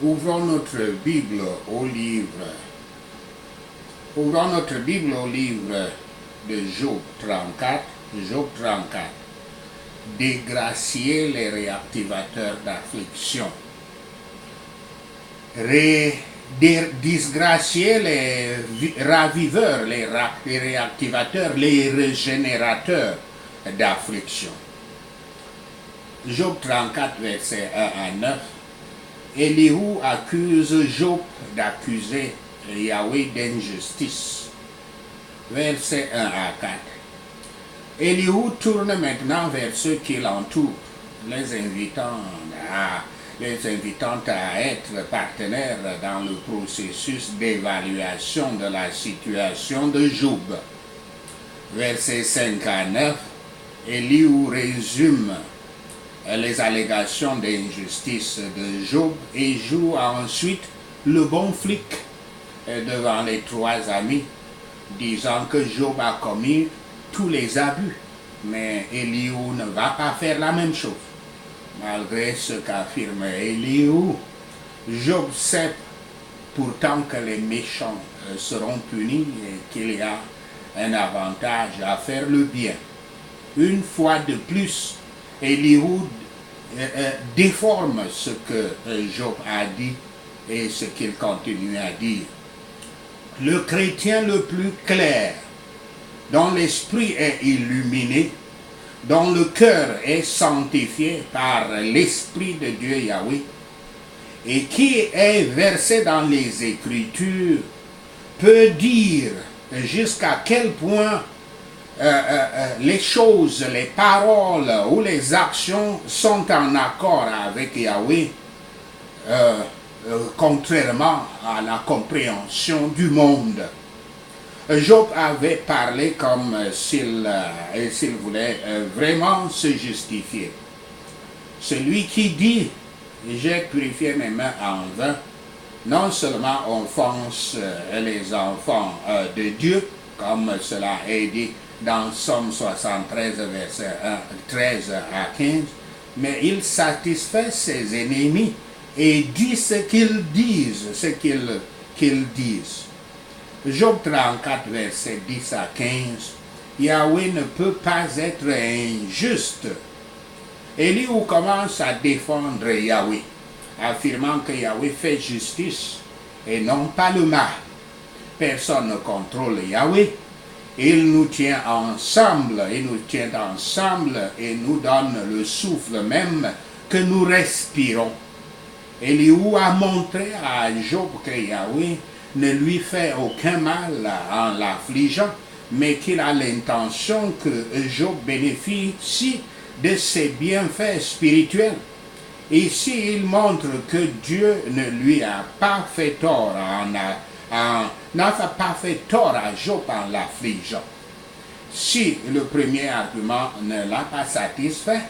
Ouvrons notre Bible au livre. Ouvrons notre Bible au livre de Job 34. Job 34. Dégracier les réactivateurs d'affliction. Disgracier les raviveurs, les réactivateurs, les régénérateurs d'affliction. Job 34, verset 1 à 9. Élihu accuse Job d'accuser Yahweh d'injustice. Verset 1 à 4. Élihu tourne maintenant vers ceux qui l'entourent, les invitant à être partenaires dans le processus d'évaluation de la situation de Job. Versets 5 à 9, Élihu résume les allégations d'injustice de Job et joue ensuite le bon flic devant les trois amis, disant que Job a commis tous les abus, mais Élihu ne va pas faire la même chose. Malgré ce qu'affirme Élihu, Job sait pourtant que les méchants seront punis et qu'il y a un avantage à faire le bien. Une fois de plus, Élihu déforme ce que Job a dit et ce qu'il continue à dire. Le chrétien le plus clair, dont l'esprit est illuminé, dont le cœur est sanctifié par l'Esprit de Dieu Yahweh, et qui est versé dans les Écritures, peut dire jusqu'à quel point les choses, les paroles ou les actions sont en accord avec Yahweh, contrairement à la compréhension du monde. Job avait parlé comme s'il voulait vraiment se justifier. Celui qui dit « j'ai purifié mes mains en vain », non seulement offense les enfants de Dieu, comme cela est dit dans Somme 73, verset 13 à 15, mais il satisfait ses ennemis et dit ce qu'ils disent, Job 34, verset 10 à 15, Yahweh ne peut pas être injuste. Élihu commence à défendre Yahweh, affirmant que Yahweh fait justice et non pas le mal. Personne ne contrôle Yahweh. Il nous tient ensemble et nous donne le souffle même que nous respirons. Élihu a montré à Job que Yahweh ne lui fait aucun mal en l'affligeant, mais qu'il a l'intention que Job bénéficie de ses bienfaits spirituels. Ici, il montre que Dieu ne lui a pas fait tort n'a pas fait tort à Job en l'affligeant. Si le premier argument ne l'a pas satisfait,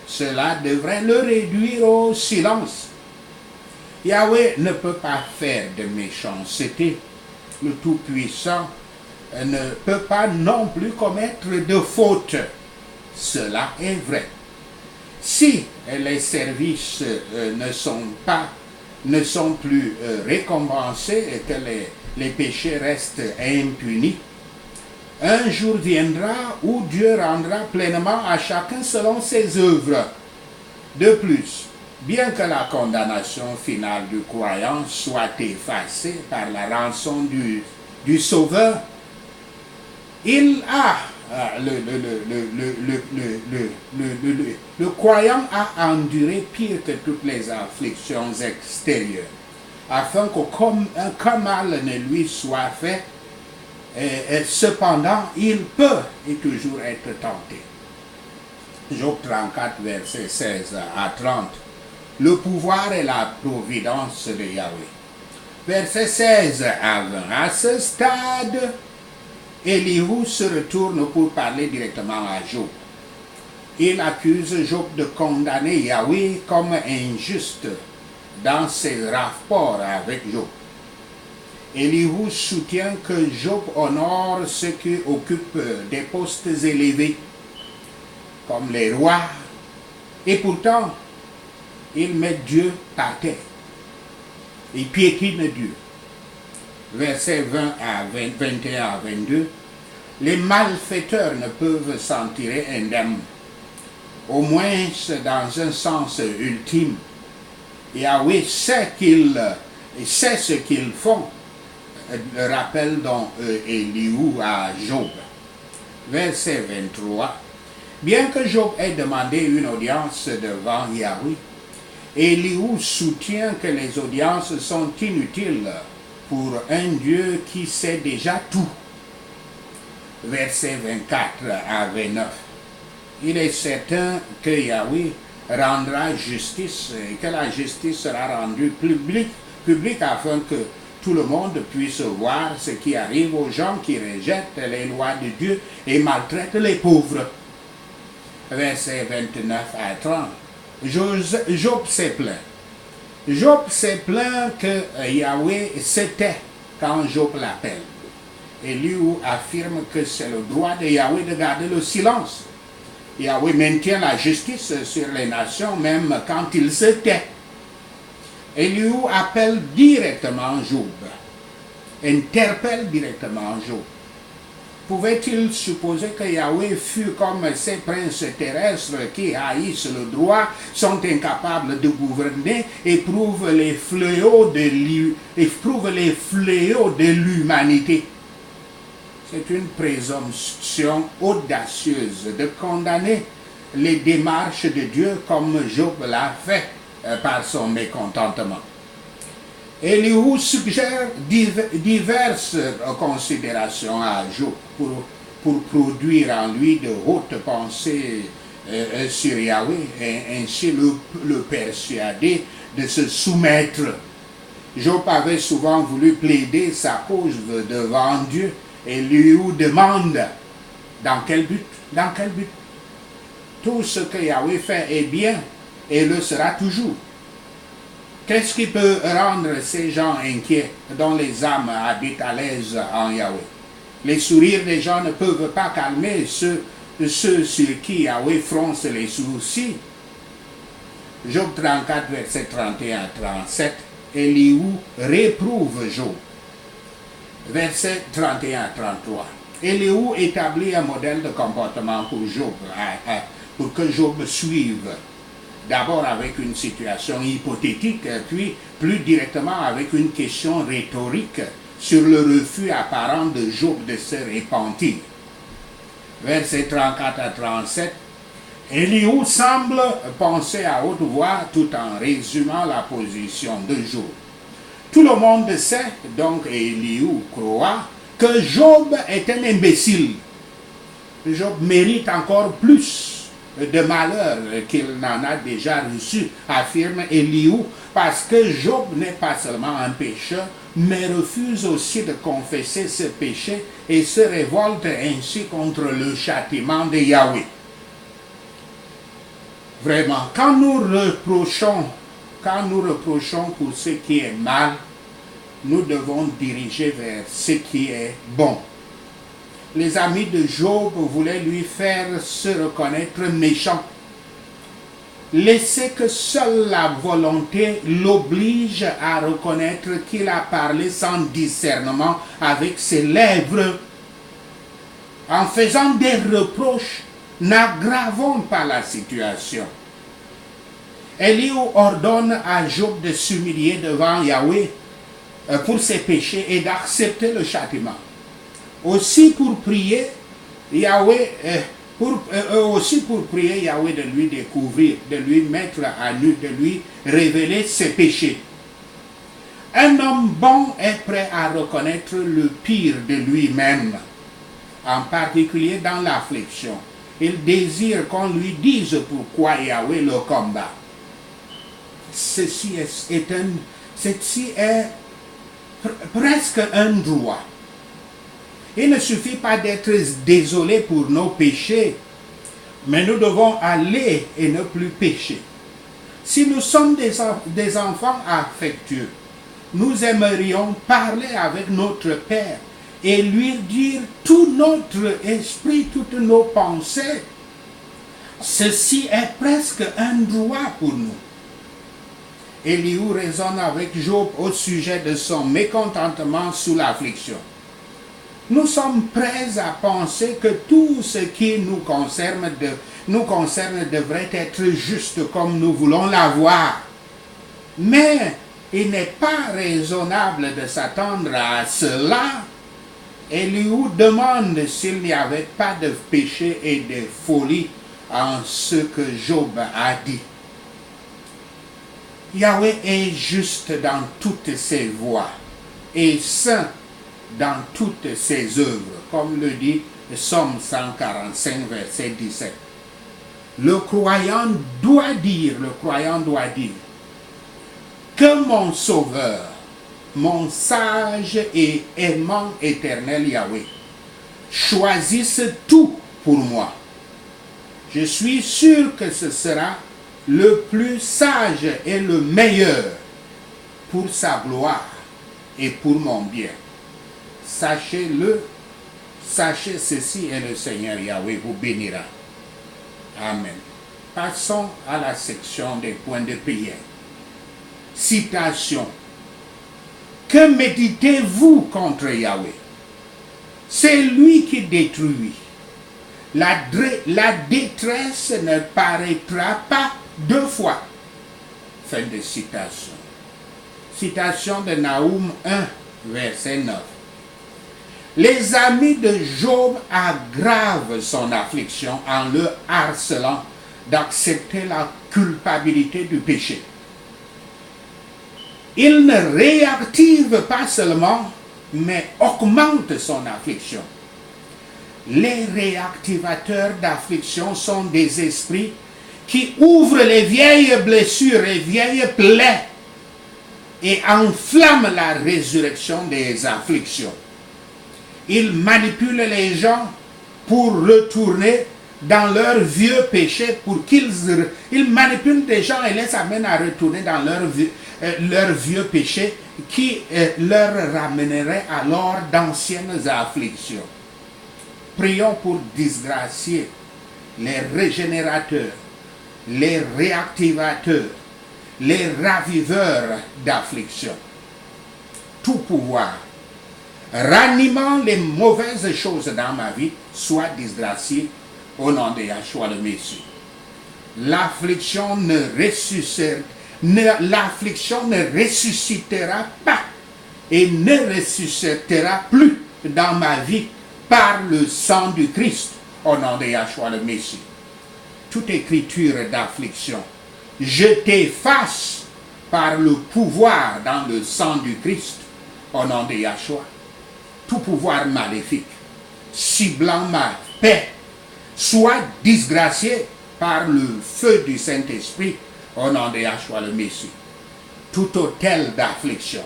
cela devrait le réduire au silence. Yahweh ne peut pas faire de méchanceté. Le Tout-Puissant ne peut pas non plus commettre de faute. Cela est vrai. Si les services ne sont plus récompensés et que les péchés restent impunis, un jour viendra où Dieu rendra pleinement à chacun selon ses œuvres. De plus, bien que la condamnation finale du croyant soit effacée par la rançon du Sauveur, le croyant a enduré pire que toutes les afflictions extérieures, afin qu'aucun mal ne lui soit fait. Et cependant, il peut et toujours être tenté. Job 34, verset 16 à 30. Le pouvoir et la providence de Yahweh. Verset 16 à 20. À ce stade, Élihu se retourne pour parler directement à Job. Il accuse Job de condamner Yahweh comme injuste dans ses rapports avec Job. Élihu soutient que Job honore ceux qui occupent des postes élevés, comme les rois, et pourtant, il met Dieu par terre. Il piétine Dieu. Versets 21 à 22. Les malfaiteurs ne peuvent s'en tirer indemnes. Au moins dans un sens ultime. Yahweh sait ce qu'ils font. Rappelle donc Élihu à Job. Verset 23. Bien que Job ait demandé une audience devant Yahweh, Élihu soutient que les audiences sont inutiles pour un Dieu qui sait déjà tout. Verset 24 à 29. Il est certain que Yahweh rendra justice et que la justice sera rendue publique afin que tout le monde puisse voir ce qui arrive aux gens qui rejettent les lois de Dieu et maltraitent les pauvres. Versets 29 à 30. Job s'est plaint. Job s'est plaint que Yahweh se tait quand Job l'appelle. Élihu affirme que c'est le droit de Yahweh de garder le silence. Yahweh maintient la justice sur les nations même quand il se tait. Élihu appelle directement Job, interpelle directement Job. Pouvait-il supposer que Yahweh fût comme ces princes terrestres qui haïssent le droit, sont incapables de gouverner, éprouvent les fléaux de l'humanité? C'est une présomption audacieuse de condamner les démarches de Dieu comme Job l'a fait par son mécontentement. Élihu suggère diverses considérations à Job pour produire en lui de hautes pensées sur Yahweh et ainsi le persuader de se soumettre. Job avait souvent voulu plaider sa cause devant Dieu. Élihu demande dans quel but? Dans quel but? Tout ce que Yahweh fait est bien et le sera toujours. Qu'est-ce qui peut rendre ces gens inquiets dont les âmes habitent à l'aise en Yahweh? Les sourires des gens ne peuvent pas calmer ceux sur qui Yahweh fronce les sourcils. Job 34, verset 31 à 37, Élihu réprouve Job. Verset 31 à 33. Élihu établit un modèle de comportement pour Job, pour que Job suive. D'abord avec une situation hypothétique, puis plus directement avec une question rhétorique sur le refus apparent de Job de se repentir. Versets 34 à 37, Élihu semble penser à haute voix tout en résumant la position de Job. Tout le monde sait, donc Élihu croit, que Job est un imbécile. Job mérite encore plus de malheur qu'il n'en a déjà reçu, affirme Élihu, parce que Job n'est pas seulement un pécheur, mais refuse aussi de confesser ce péché et se révolte ainsi contre le châtiment de Yahweh. Vraiment, quand nous reprochons pour ce qui est mal, nous devons diriger vers ce qui est bon. Les amis de Job voulaient lui faire se reconnaître méchant. Laissez que seule la volonté l'oblige à reconnaître qu'il a parlé sans discernement avec ses lèvres. En faisant des reproches, n'aggravons pas la situation. Élihu ordonne à Job de s'humilier devant Yahweh pour ses péchés et d'accepter le châtiment. Aussi pour prier Yahweh de lui découvrir, de lui mettre à nu, de lui révéler ses péchés. Un homme bon est prêt à reconnaître le pire de lui-même, en particulier dans l'affliction. Il désire qu'on lui dise pourquoi Yahweh le combat. Ceci est presque un droit. Il ne suffit pas d'être désolé pour nos péchés, mais nous devons aller et ne plus pécher. Si nous sommes des enfants affectueux, nous aimerions parler avec notre Père et lui dire tout notre esprit, toutes nos pensées. Ceci est presque un droit pour nous. Élihu raisonne avec Job au sujet de son mécontentement sous l'affliction. Nous sommes prêts à penser que tout ce qui nous concerne devrait être juste comme nous voulons l'avoir. Mais il n'est pas raisonnable de s'attendre à cela. Élihu demande s'il n'y avait pas de péché et de folie en ce que Job a dit. Yahweh est juste dans toutes ses voies et saint dans toutes ses œuvres, comme le dit Psaume 145, verset 17. Le croyant doit dire que mon Sauveur, mon sage et aimant éternel Yahweh, choisisse tout pour moi. Je suis sûr que ce sera le plus sage et le meilleur pour sa gloire et pour mon bien. Sachez-le, sachez ceci et le Seigneur Yahweh vous bénira. Amen. Passons à la section des points de prière. Citation. Que méditez-vous contre Yahweh? C'est lui qui détruit. La détresse ne paraîtra pas deux fois. Fin de citation. Citation de Naoum 1, verset 9. Les amis de Job aggravent son affliction en le harcelant d'accepter la culpabilité du péché. Ils ne réactivent pas seulement, mais augmentent son affliction. Les réactivateurs d'affliction sont des esprits qui ouvrent les vieilles blessures et vieilles plaies et enflamment la résurrection des afflictions. Ils manipulent les gens pour retourner dans leurs vieux péchés, ils manipulent des gens et les amènent à retourner dans leurs vieux péchés qui leur ramèneraient alors d'anciennes afflictions. Prions pour disgracier les régénérateurs, les réactivateurs, les raviveurs d'affliction. Tout pouvoir ranimant les mauvaises choses dans ma vie soit disgracié au nom de Yahshua le Messie. L'affliction ne ressuscitera pas et ne ressuscitera plus dans ma vie par le sang du Christ au nom de Yahshua le Messie. Toute écriture d'affliction, je t'efface par le pouvoir dans le sang du Christ au nom de Yahshua. Tout pouvoir maléfique, ciblant ma paix, soit disgracié par le feu du Saint-Esprit au nom de Yahshua le Messie. Tout autel d'affliction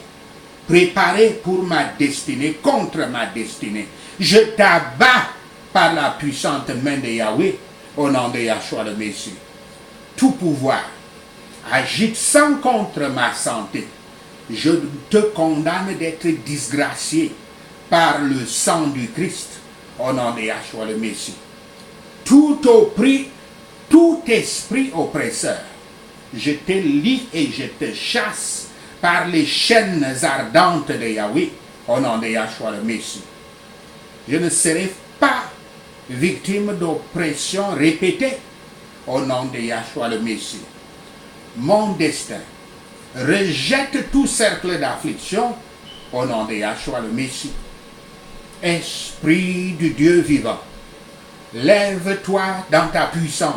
préparé pour ma destinée, contre ma destinée, je t'abats par la puissante main de Yahweh au nom de Yahshua le Messie. Tout pouvoir agissant contre ma santé, je te condamne d'être disgracié par le sang du Christ au nom de Yahshua le Messie. Tout esprit oppresseur, je te lie et je te chasse par les chaînes ardentes de Yahweh au nom de Yahshua le Messie. Je ne serai pas victime d'oppression répétée au nom de Yahshua le Messie. Mon destin rejette tout cercle d'affliction au nom de Yahshua le Messie. Esprit du Dieu vivant, lève-toi dans ta puissance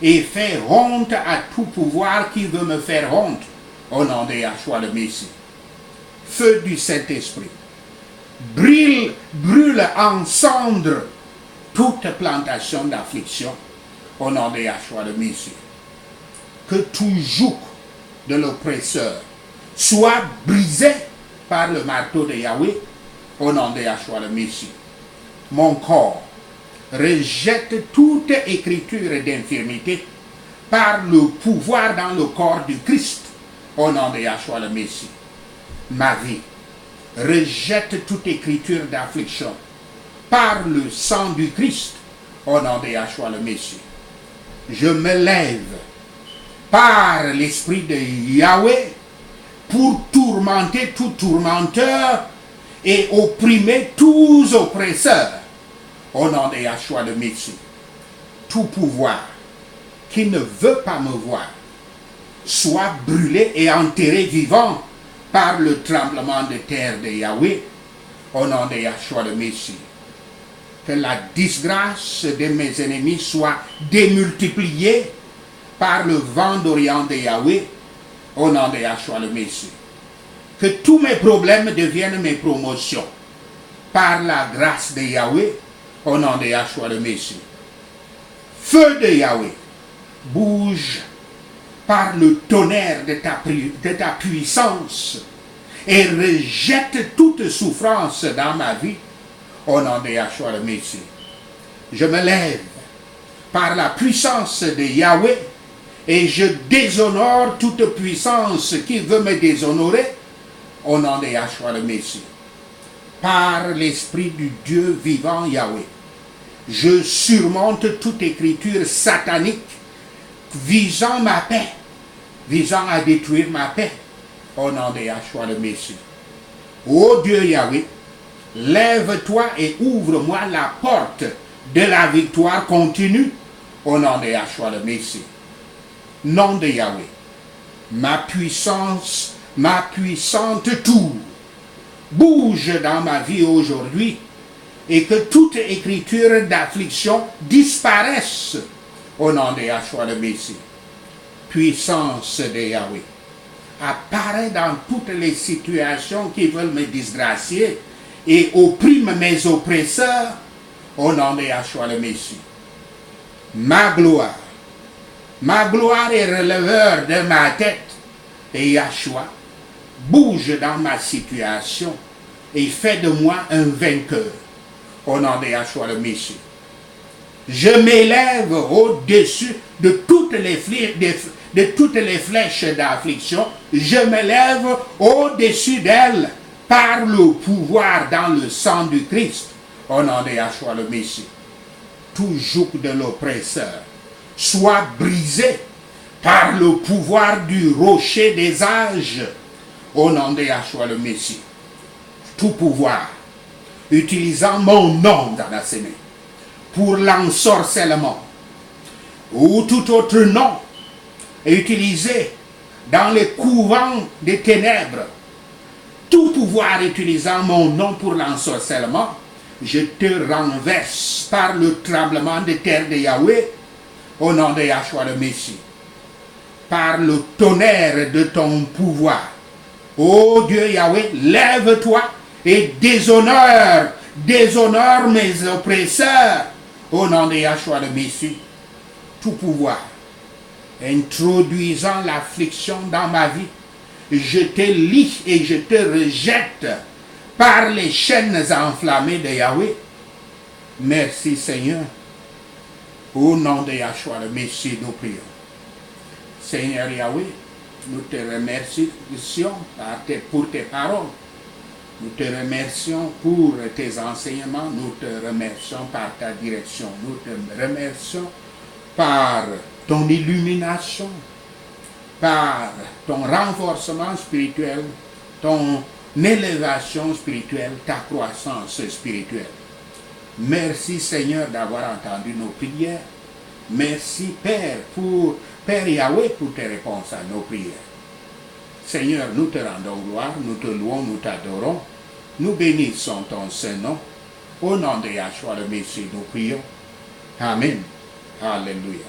et fais honte à tout pouvoir qui veut me faire honte au nom de Yahshua le Messie. Feu du Saint-Esprit, brûle en cendres toute plantation d'affliction au nom de Yahshua le Messie. Que tout joug de l'oppresseur soit brisé par le marteau de Yahweh au nom de Yahshua le Messie. Mon corps rejette toute écriture d'infirmité par le pouvoir dans le corps du Christ au nom de Yahshua le Messie. Ma vie rejette toute écriture d'affliction par le sang du Christ au nom de Yahshua le Messie. Je me lève par l'Esprit de Yahweh pour tourmenter tout tourmenteur et opprimer tous oppresseurs. Au nom de Yahshua le Messie, tout pouvoir qui ne veut pas me voir soit brûlé et enterré vivant par le tremblement de terre de Yahweh. Au nom de Yahshua le Messie, que la disgrâce de mes ennemis soit démultipliée par le vent d'Orient de Yahweh, au nom de Yahshua le Messie. Que tous mes problèmes deviennent mes promotions, par la grâce de Yahweh, au nom de Yahshua le Messie. Feu de Yahweh, bouge par le tonnerre de ta puissance et rejette toute souffrance dans ma vie, au nom de Yahshua le Messie. Je me lève par la puissance de Yahweh et je déshonore toute puissance qui veut me déshonorer, au nom de Yahshua le Messie. Par l'Esprit du Dieu vivant Yahweh, je surmonte toute écriture satanique visant ma paix, visant à détruire ma paix, au nom de Yahshua le Messie. Ô Dieu Yahweh, lève-toi et ouvre-moi la porte de la victoire continue, au nom de Yahshua le Messie. Nom de Yahweh, ma puissance, ma puissante tour, bouge dans ma vie aujourd'hui et que toute écriture d'affliction disparaisse, au nom de Yahshua le Messie. Puissance de Yahweh, apparaît dans toutes les situations qui veulent me disgracier et opprime mes oppresseurs, au nom de Yahshua le Messie. Ma gloire est releveur de ma tête, et Yahshua bouge dans ma situation et fait de moi un vainqueur, au nom de Yahshua le Messie. Je m'élève au-dessus de toutes les flèches d'affliction, je m'élève au-dessus d'elles par le pouvoir dans le sang du Christ, au nom de Yahshua le Messie. Tout joug de l'oppresseur soit brisé par le pouvoir du rocher des âges, au nom de Yahshua le Messie. Tout pouvoir utilisant mon nom dans la semaine pour l'ensorcellement ou tout autre nom est utilisé dans les couvents des ténèbres, tout pouvoir utilisant mon nom pour l'ensorcellement, je te renverse par le tremblement de terre de Yahweh, au nom de Yahshua le Messie, par le tonnerre de ton pouvoir. Ô Dieu Yahweh, lève-toi et déshonore mes oppresseurs, au nom de Yahshua le Messie. Tout pouvoir introduisant l'affliction dans ma vie, je te lie et je te rejette par les chaînes enflammées de Yahweh. Merci Seigneur. Au nom de Yahshua le Messie, nous prions. Seigneur Yahweh, nous te remercions pour tes paroles. Nous te remercions pour tes enseignements. Nous te remercions par ta direction. Nous te remercions par ton illumination, par ton renforcement spirituel, ton élévation spirituelle, ta croissance spirituelle. Merci Seigneur d'avoir entendu nos prières. Merci Père Yahweh pour tes réponses à nos prières. Seigneur, nous te rendons gloire, nous te louons, nous t'adorons. Nous bénissons ton Saint-Nom. Au nom de Yahshua le Messie, nous prions. Amen. Alléluia.